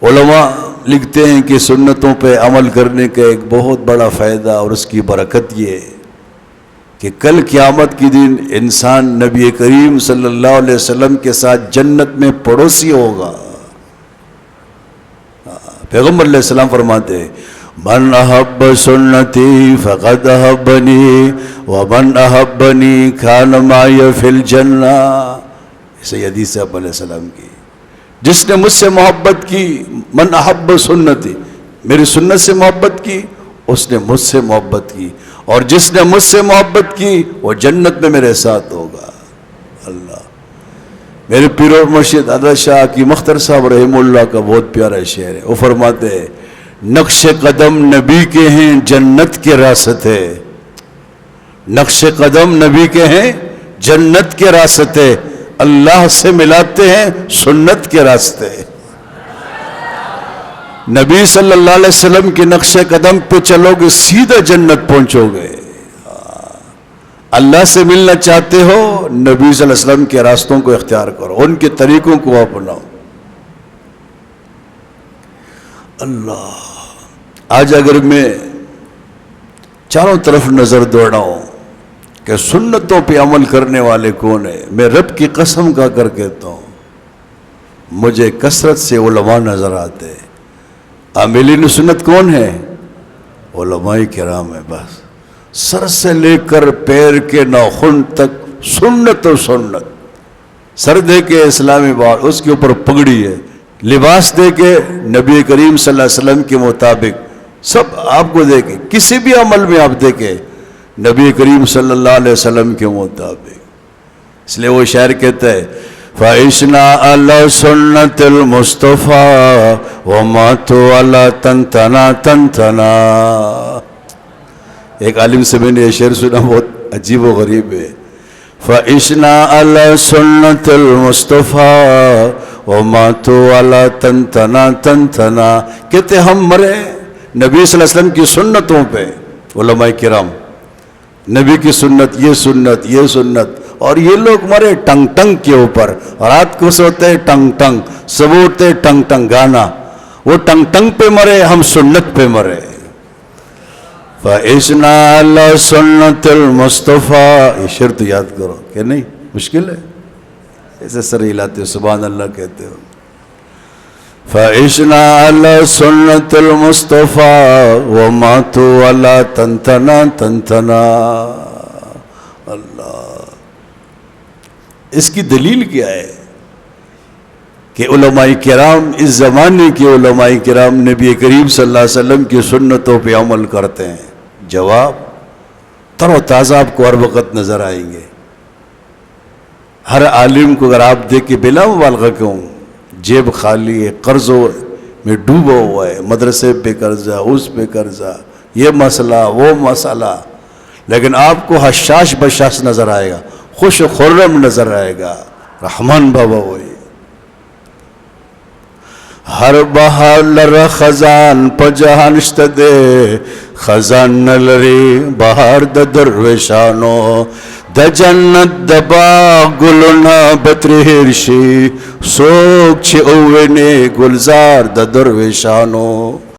علماء لکھتے ہیں کہ سنتوں پہ عمل کرنے کا ایک بہت بڑا فائدہ اور اس کی برکت یہ ہے کہ کل قیامت کے دن انسان نبی کریم صلی اللہ علیہ وسلم کے ساتھ جنت میں پڑوسی ہوگا۔ پیغمبر علیہ السلام فرماتے ہیں من احب سنتی فقد احبنی ومن احبنی کان معی فی الجنہ، اسے حدیث ہے علیہ السلام کی، جس نے مجھ سے محبت کی، من احب سنتی، میری سنت سے محبت کی، اس نے مجھ سے محبت کی، اور جس نے مجھ سے محبت کی وہ جنت میں میرے ساتھ ہوگا۔ اللہ، میرے پیر و مرشد حضرت شاہ کی مختر صاحب رحمہ اللہ کا بہت پیارا شعر ہے، وہ فرماتے ہیں نقش قدم نبی کے ہیں جنت کے راستے، نقش قدم نبی کے ہیں جنت کے راستے، اللہ سے ملاتے ہیں سنت کے راستے۔ نبی صلی اللہ علیہ وسلم کے نقش قدم پہ چلو گے سیدھا جنت پہنچو گے۔ اللہ سے ملنا چاہتے ہو نبی صلی اللہ علیہ وسلم کے راستوں کو اختیار کرو، ان کے طریقوں کو اپناؤ۔ اللہ، آج اگر میں چاروں طرف نظر دوڑاؤں کہ سنتوں پہ عمل کرنے والے کون ہیں، میں رب کی قسم کھا کر کہتا ہوں مجھے کثرت سے علماء نظر آتے ہیں۔ عاملین سنت کون ہے؟ علماء کرام ہے، بس سر سے لے کر پیر کے ناخن تک سنت و سنت، سر دے کے اسلامی بال، اس کے اوپر پگڑی ہے، لباس دے کے نبی کریم صلی اللہ علیہ وسلم کے مطابق، سب آپ کو دیکھیں، کسی بھی عمل میں آپ دیکھیں نبی کریم صلی اللہ علیہ وسلم کے مطابق۔ اس لیے وہ شاعر کہتا ہے فَعِشْنَا عَلَى سُنَّةِ الْمُصْطَفَى وَمَاتُوا عَلَى تَنْتَنَا تَنْتَنَا۔ ایک عالم سے میں نے یہ شعر سنا، بہت عجیب و غریب ہے، فَعِشْنَا عَلَى سُنَّةِ الْمُصْطَفَى وَمَاتُوا عَلَى تَنْتَنَا تَنْتَنَا، کہتے ہم مرے نبی صلی اللہ علیہ وسلم کی سنتوں پہ۔ علماء کرام نبی کی سنت، یہ سنت، یہ سنت، اور یہ لوگ مرے ٹنگ ٹنگ کے اوپر، رات کو سوتے ٹنگ ٹنگ، صبح اٹھتے ٹنگ ٹنگ گانا، وہ ٹنگ ٹنگ پہ مرے، ہم سنت پہ مرے۔ فَعِشْنَا عَلَى سُنَّةِ الْمُصْطَفَى، یہ شعر تو یاد کرو کہ نہیں، مشکل ہے، ایسے سر ہلاتے سبحان اللہ کہتے ہو۔ فَعِشْنَا عَلَى سُنَّةِ الْمُصْطَفَى وَمَاتُوا عَلَى تَنْتَنَا تَنْتَنَا۔ اللہ، اس کی دلیل کیا ہے کہ علماء کرام، اس زمانے کے علماء کرام نبی کریم صلی اللہ علیہ وسلم کی سنتوں پہ عمل کرتے ہیں؟ جواب تر و تازہ آپ کو ہر وقت نظر آئیں گے۔ ہر عالم کو اگر آپ دیکھ کے بلا مبالغہ کہوں، جیب خالی ہے، قرضوں میں ڈوبا ہوا ہے، مدرسے پہ قرضہ، اس پہ قرضہ، یہ مسئلہ وہ مسئلہ، لیکن آپ کو حشاش بشاش نظر آئے گا، خوش خرم نظر آئے گا، رحمان بابا وہی۔ ہر بہار لر خزان پا جہانشت دے، خزان نلری بہار د درویشانو، د جنت د باغ گلونا بترهرشی، سوک چه اوینه گلزار د درویشانو۔